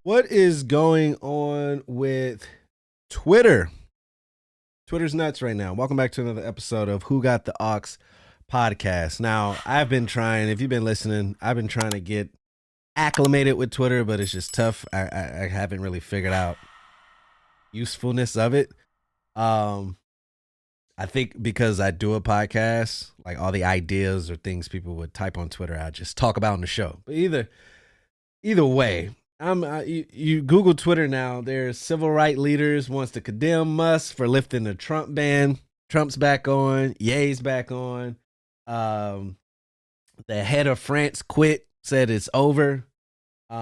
What is going on with Twitter? Twitter's nuts right now. Welcome back to another episode of Who Got the Aux Podcast. Now, I've been trying, if you've been listening, I've been trying to get acclimated with Twitter, but it's just tough. I haven't really figured out usefulness of it. I think because I do a podcast, like all the ideas or things people would type on Twitter, I just talk about on the show. But either way, you Google Twitter now. There's civil rights leaders wants to condemn Musk for lifting the Trump ban. Trump's back on. Ye's back on. The head of France quit. Said it's over. He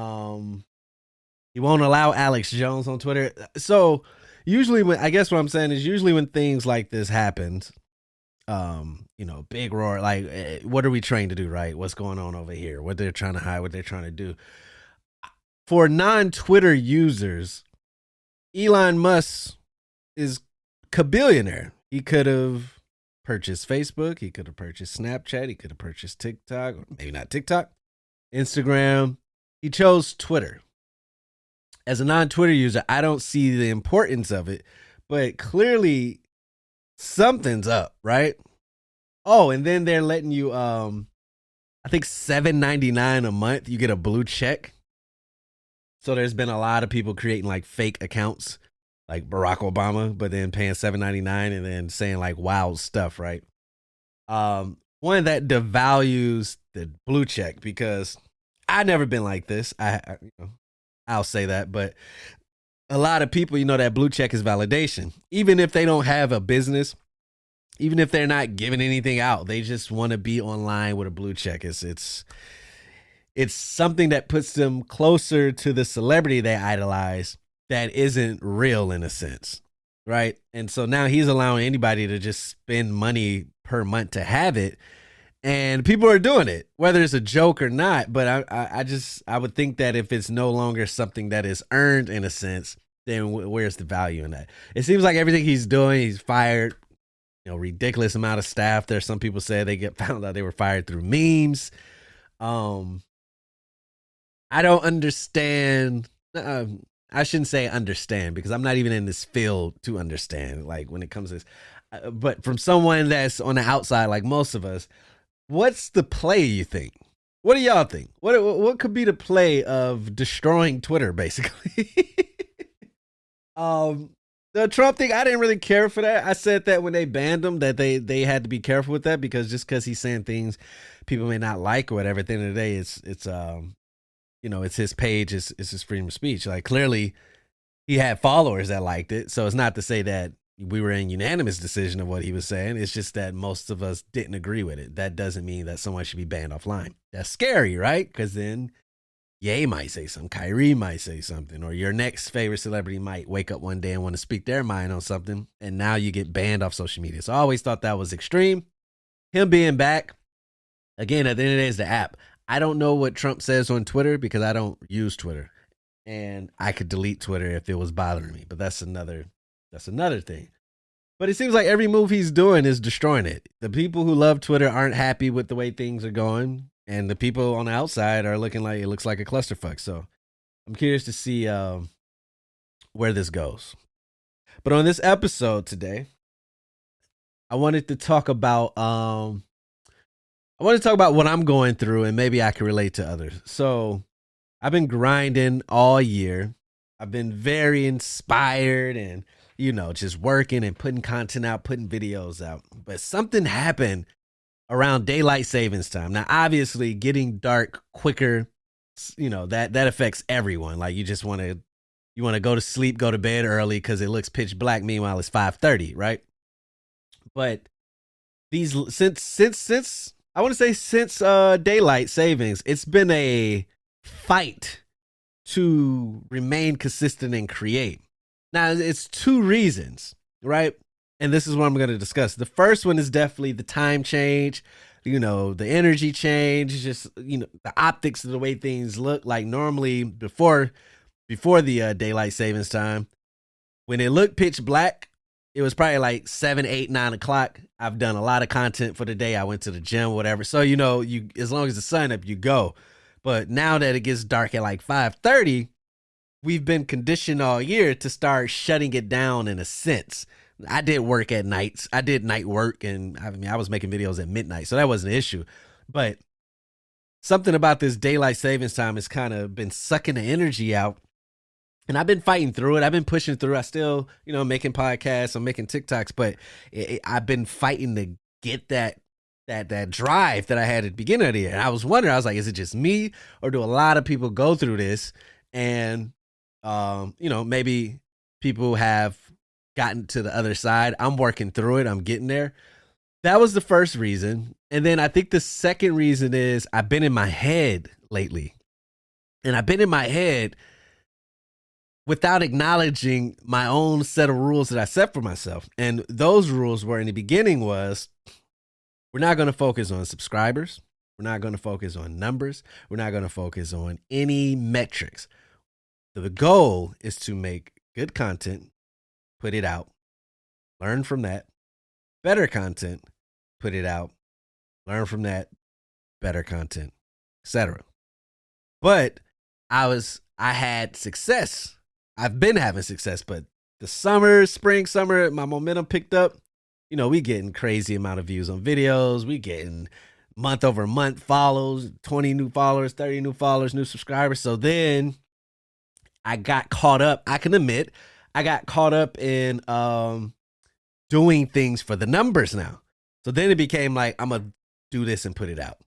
won't allow Alex Jones on Twitter. So usually, I guess what I'm saying is usually when things like this happens, big roar. Like, what are we trained to do? Right? What's going on over here? What they're trying to hide? What they're trying to do? For non-Twitter users, Elon Musk is a billionaire. He could have purchased Facebook. He could have purchased Snapchat. He could have purchased TikTok. Or maybe not TikTok. Instagram. He chose Twitter. As a non-Twitter user, I don't see the importance of it. But clearly, something's up, right? Oh, and then they're letting you, I think $7.99 a month. You get a blue check. So there's been a lot of people creating like fake accounts, like Barack Obama, but then paying $7.99 and then saying like wild stuff, right? One that devalues the blue check because I've never been like this. I'll say that, but a lot of people, that blue check is validation. Even if they don't have a business, even if they're not giving anything out, they just want to be online with a blue check. It's something that puts them closer to the celebrity they idolize that isn't real in a sense, right? And so now he's allowing anybody to just spend money per month to have it, and people are doing it, whether it's a joke or not. But I would think that if it's no longer something that is earned in a sense, then where's the value in that? It seems like everything he's doing, he's fired, ridiculous amount of staff. There's some people say they get found out they were fired through memes. I don't understand. I shouldn't say understand because I'm not even in this field to understand. Like when it comes to this, but from someone that's on the outside, like most of us, what's the play? You think? What do y'all think? What could be the play of destroying Twitter, basically? The Trump thing, I didn't really care for that. I said that when they banned him, that they had to be careful with that because just because he's saying things people may not like or whatever, at the end of the day, it's his page, it's his freedom of speech. Like clearly he had followers that liked it. So it's not to say that we were in unanimous decision of what he was saying. It's just that most of us didn't agree with it. That doesn't mean that someone should be banned offline. That's scary, right? Because then Ye might say something, Kyrie might say something, or your next favorite celebrity might wake up one day and want to speak their mind on something. And now you get banned off social media. So I always thought that was extreme. Him being back, again, at the end of the day, is the app. I don't know what Trump says on Twitter because I don't use Twitter, and I could delete Twitter if it was bothering me. But that's another thing. But it seems like every move he's doing is destroying it. The people who love Twitter aren't happy with the way things are going, and the people on the outside are looking like it looks like a clusterfuck. So I'm curious to see where this goes. But on this episode today, I wanted to talk about what I'm going through, and maybe I can relate to others. So I've been grinding all year. I've been very inspired and, just working and putting content out, putting videos out. But something happened around daylight savings time. Now, obviously, getting dark quicker, that affects everyone. Like you just want to go to sleep, go to bed early because it looks pitch black. Meanwhile, it's 5:30, right? But since daylight savings, it's been a fight to remain consistent and create. Now, it's two reasons, right? And this is what I'm going to discuss. The first one is definitely the time change, the energy change, just, the optics of the way things look. Like normally before the daylight savings time, when it looked pitch black, it was probably like 7, 8, 9 o'clock. I've done a lot of content for the day. I went to the gym, whatever. So, you as long as the sun up, you go. But now that it gets dark at like 5:30, we've been conditioned all year to start shutting it down in a sense. I did work at nights. I did night work, and I mean, I was making videos at midnight, so that wasn't an issue. But something about this daylight savings time has kind of been sucking the energy out. And I've been fighting through it. I've been pushing through. I still, making podcasts. I'm making TikToks, but I've been fighting to get that drive that I had at the beginning of the year. And I was wondering, I was like, is it just me, or do a lot of people go through this? And maybe people have gotten to the other side. I'm working through it. I'm getting there. That was the first reason. And then I think the second reason is I've been in my head lately. And I've been in my head without acknowledging my own set of rules that I set for myself. And those rules were, in the beginning, was we're not going to focus on subscribers. We're not going to focus on numbers. We're not going to focus on any metrics. So the goal is to make good content, put it out, learn from that, better content, put it out, learn from that, better content, etc. But I had success. I've been having success, but the spring, summer, my momentum picked up. We getting crazy amount of views on videos. We getting month over month follows, 20 new followers, 30 new followers, new subscribers. So then I got caught up. I can admit, I got caught up in doing things for the numbers now. So then it became like, I'm going to do this and put it out.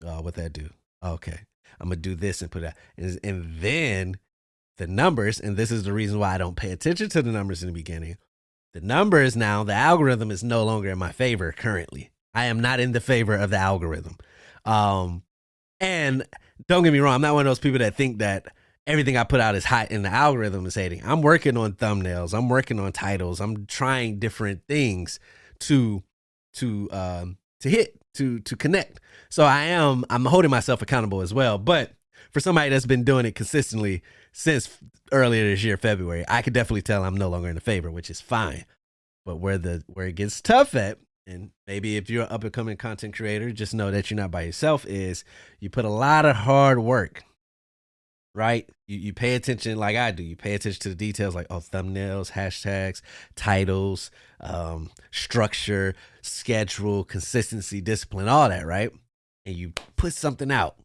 Oh, what that do? Okay. I'm going to do this and put it out. And then the numbers, and this is the reason why I don't pay attention to the numbers in the beginning. The numbers now, the algorithm is no longer in my favor currently. I am not in the favor of the algorithm. And don't get me wrong, I'm not one of those people that think that everything I put out is hot and the algorithm is hating. I'm working on thumbnails. I'm working on titles. I'm trying different things to hit, to connect. So I'm holding myself accountable as well. But for somebody that's been doing it consistently since earlier this year, February, I could definitely tell I'm no longer in the favor, which is fine. But where it gets tough at, and maybe if you're an up-and-coming content creator, just know that you're not by yourself, is you put a lot of hard work, right? You pay attention like I do. You pay attention to the details like thumbnails, hashtags, titles, structure, schedule, consistency, discipline, all that, right? And you put something out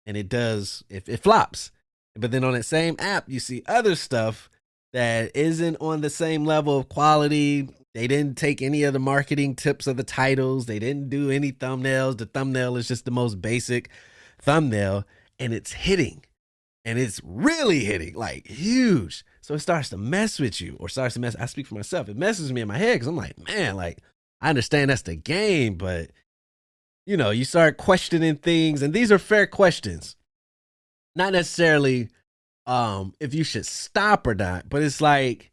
and it flops. But then on that same app, you see other stuff that isn't on the same level of quality. They didn't take any of the marketing tips of the titles. They didn't do any thumbnails. The thumbnail is just the most basic thumbnail, and it's hitting. And it's really hitting, like huge. So it starts to mess with you, I speak for myself. It messes with me in my head because I'm like, man, like, I understand that's the game, but you start questioning things, and these are fair questions. Not necessarily if you should stop or not, but it's like,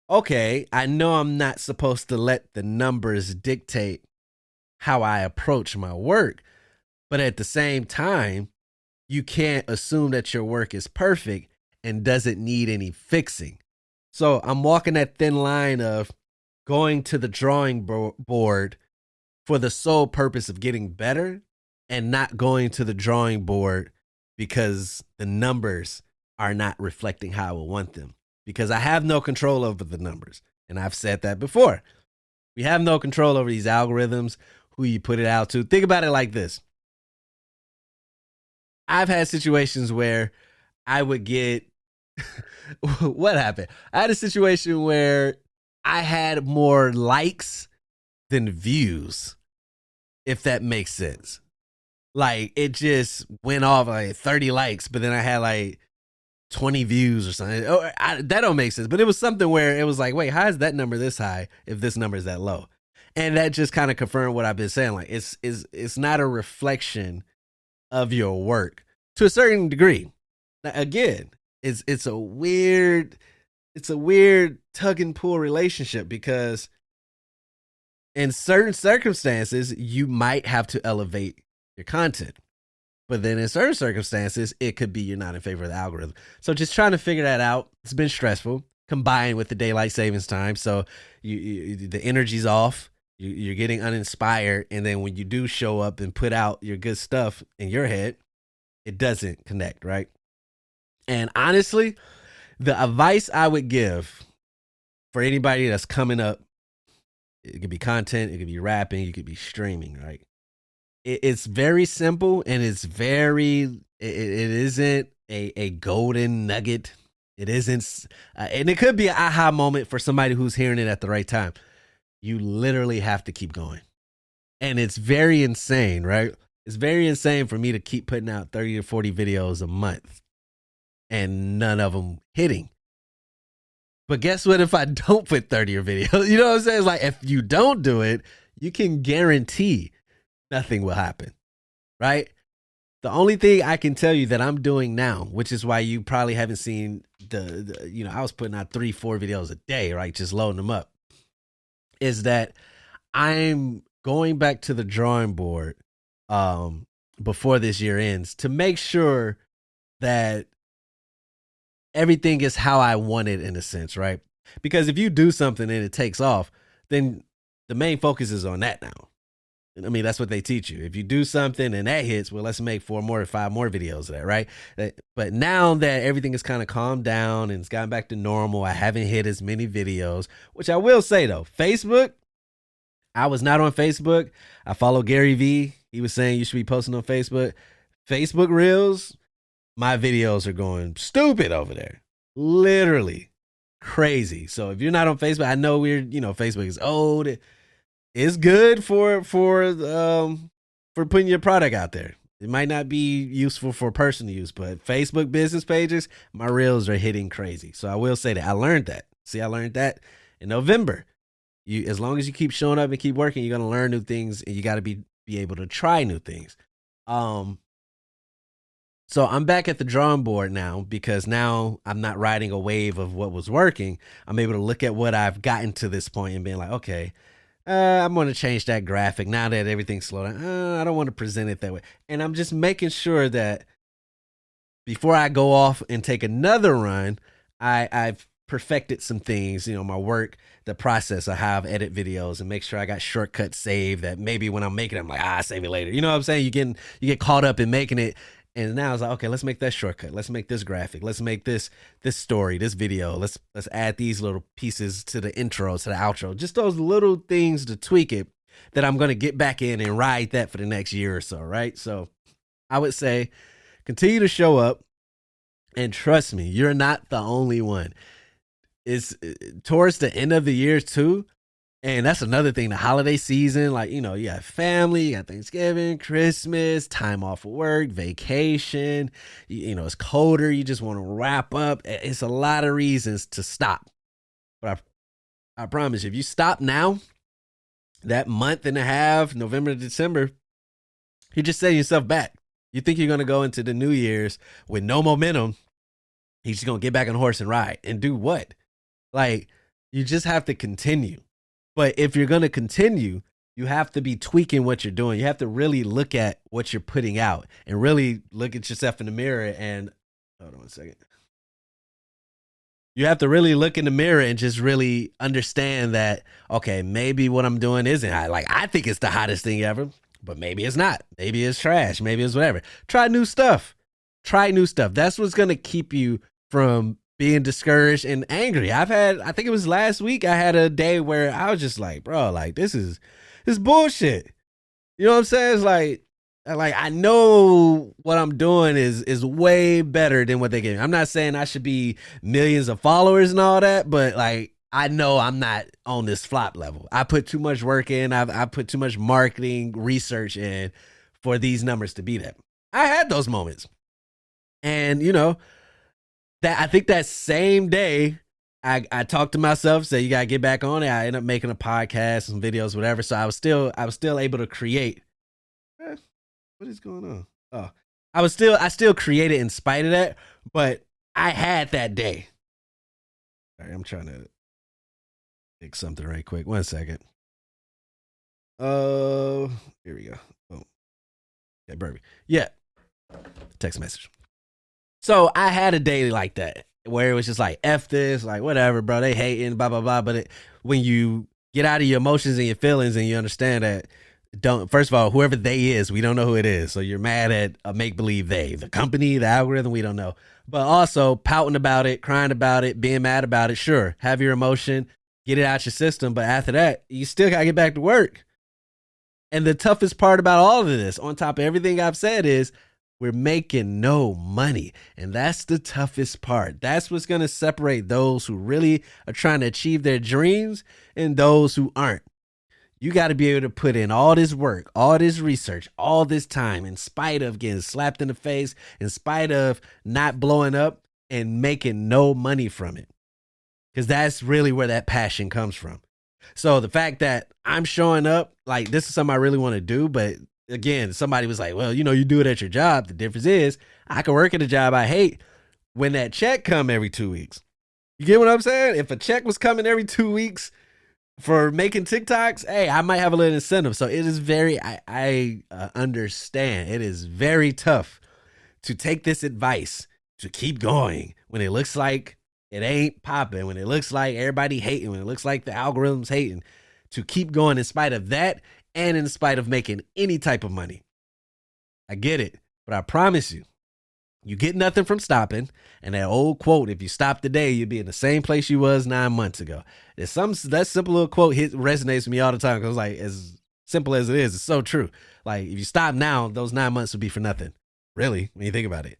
okay, I know I'm not supposed to let the numbers dictate how I approach my work, but at the same time, you can't assume that your work is perfect and doesn't need any fixing. So I'm walking that thin line of going to the drawing board for the sole purpose of getting better, and not going to the drawing board because the numbers are not reflecting how I would want them. Because I have no control over the numbers. And I've said that before. We have no control over these algorithms, who you put it out to. Think about it like this. I've had situations where I would get, what happened? I had a situation where I had more likes than views, if that makes sense. Like, it just went off like 30 likes, but then I had like 20 views or something. That don't make sense. But it was something where it was like, wait, how is that number this high if this number is that low? And that just kind of confirmed what I've been saying. Like, it's not a reflection of your work to a certain degree. Now, again, it's a weird tug and pull relationship, because in certain circumstances you might have to elevate your content, but then in certain circumstances it could be you're not in favor of the algorithm. So just trying to figure that out. It's been stressful, combined with the daylight savings time. So the energy's off. You're getting uninspired, and then when you do show up and put out your good stuff in your head, it doesn't connect, right? And honestly, The advice I would give for anybody that's coming up, it could be content, it could be rapping, it could be streaming, right? It's very simple, and it's it isn't a golden nugget. It isn't, and it could be an aha moment for somebody who's hearing it at the right time. You literally have to keep going. And it's very insane, right? It's very insane for me to keep putting out 30 to 40 videos a month and none of them hitting. But guess what? If I don't put 30 videos, you know what I'm saying? It's like, if you don't do it, you can guarantee nothing will happen, right? The only thing I can tell you that I'm doing now, which is why you probably haven't seen I was putting out 3-4 videos a day, right? Just loading them up, is that I'm going back to the drawing board before this year ends to make sure that everything is how I want it, in a sense, right? Because if you do something and it takes off, then the main focus is on that now. I mean, that's what they teach you. If you do something and that hits, well, let's make 4 more or 5 more videos of that, right? But now that everything is kind of calmed down and it's gotten back to normal, I haven't hit as many videos, which I will say though, Facebook, I was not on Facebook. I follow Gary Vee. He was saying you should be posting on Facebook. Facebook Reels, my videos are going stupid over there. Literally crazy. So if you're not on Facebook, I know Facebook is old. It's good for putting your product out there. It might not be useful for personal use, but Facebook business pages, my reels are hitting crazy. So I will say that I learned that. I learned that in November. As long as you keep showing up and keep working, you're gonna learn new things, and you got to be able to try new things. So I'm back at the drawing board now, because now I'm not riding a wave of what was working. I'm able to look at what I've gotten to this point and being like, okay, I'm going to change that graphic now that everything's slowed down. I don't want to present it that way. And I'm just making sure that before I go off and take another run, I've perfected some things, my work, the process of how I edit videos, and make sure I got shortcuts saved that maybe when I'm making it, I'm like, save it later. You know what I'm saying? You get caught up in making it. And now it's like, okay, let's make that shortcut. Let's make this graphic. Let's make this story, this video. Let's add these little pieces to the intro, to the outro. Just those little things to tweak it, that I'm going to get back in and ride that for the next year or so, right? So I would say continue to show up, and trust me, you're not the only one. It's towards the end of the year too. And that's another thing, the holiday season, like, you have family, you got Thanksgiving, Christmas, time off of work, vacation, it's colder, you just want to wrap up. It's a lot of reasons to stop. But I promise you, if you stop now, that month and a half, November to December, you're just setting yourself back. You think you're going to go into the New Year's with no momentum. You're just going to get back on the horse and ride and do what? Like, you just have to continue. But if you're going to continue, you have to be tweaking what you're doing. You have to really look at what you're putting out and really look at yourself in the mirror and, hold on 1 second. You have to really look in the mirror and just really understand that, okay, maybe what I'm doing isn't hot. Like, I think it's the hottest thing ever, but maybe it's not. Maybe it's trash. Maybe it's whatever. Try new stuff. That's what's going to keep you from being discouraged and angry. I think it was last week, I had a day where I was just like, bro, like, this is bullshit. You know what I'm saying? It's like I know what I'm doing is way better than what they gave me. I'm not saying I should be millions of followers and all that, but like, I know I'm not on this flop level. I put too much work in. I put too much marketing research in for these numbers to be that. I had those moments. And that I think that same day I talked to myself, said you gotta get back on it. I ended up making a podcast, some videos, whatever. So I was still able to create. What is going on? Oh, I still created in spite of that, but I had that day. All right, I'm trying to fix something right quick. 1 second. Here we go. Oh, yeah, Burby. Yeah, text message. So I had a day like that where it was just like, F this, like, whatever, bro, they hating, blah, blah, blah. But when you get out of your emotions and your feelings and you understand that don't, first of all, whoever they is, we don't know who it is. So you're mad at a make-believe they, the company, the algorithm, we don't know. But also pouting about it, crying about it, being mad about it. Sure, have your emotion, get it out your system. But after that, you still got to get back to work. And the toughest part about all of this, on top of everything I've said, is we're making no money. And that's the toughest part. That's what's going to separate those who really are trying to achieve their dreams and those who aren't. You got to be able to put in all this work, all this research, all this time, in spite of getting slapped in the face, in spite of not blowing up and making no money from it. Because that's really where that passion comes from. So the fact that I'm showing up, like, this is something I really want to do. But again, somebody was like, well, you do it at your job. The difference is I can work at a job I hate when that check come every 2 weeks. You get what I'm saying? If a check was coming every 2 weeks for making TikToks, hey, I might have a little incentive. So it is very, I understand. It is very tough to take this advice to keep going when it looks like it ain't popping, when it looks like everybody hating, when it looks like the algorithm's hating, to keep going in spite of that and in spite of making any type of money. I get it, but I promise you, you get nothing from stopping. And that old quote, if you stop today, you'll be in the same place you was 9 months ago. That simple little quote resonates with me all the time, because like, as simple as it is, it's so true. Like, if you stop now, those 9 months would be for nothing, really, when you think about it.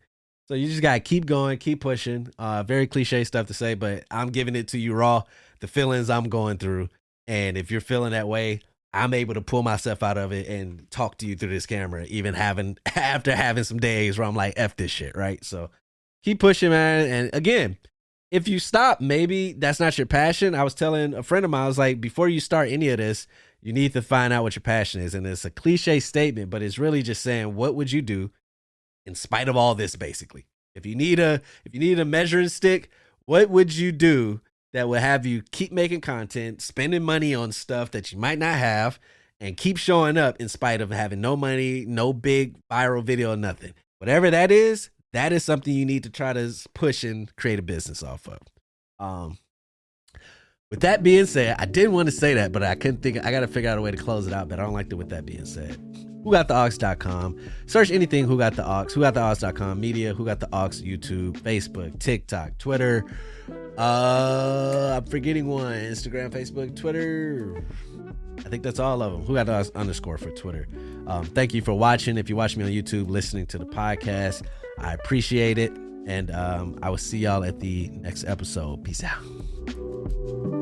So you just got to keep going, keep pushing. Very cliche stuff to say, but I'm giving it to you raw, the feelings I'm going through. And if you're feeling that way, I'm able to pull myself out of it and talk to you through this camera, even after having some days where I'm like, F this shit, right? So keep pushing, man. And again, if you stop, maybe that's not your passion. I was telling a friend of mine, I was like, before you start any of this, you need to find out what your passion is. And it's a cliche statement, but it's really just saying, what would you do in spite of all this? Basically, if you need a measuring stick, what would you do that would have you keep making content, spending money on stuff that you might not have, and keep showing up in spite of having no money, no big viral video, nothing? Whatever that is something you need to try to push and create a business off of. With that being said, I didn't want to say that, but I couldn't think. I got to figure out a way to close it out, but I don't like it with that being said. WhoGotTheAux.com. Search anything Who Got the Aux. WhoGotTheAux.com media. Who Got the Aux YouTube, Facebook, TikTok, Twitter. I'm forgetting one. Instagram, Facebook, Twitter. I think that's all of them. Who Got the Aux _ for Twitter. Thank you for watching. If you watch me on YouTube, listening to the podcast, I appreciate it. And I will see y'all at the next episode. Peace out.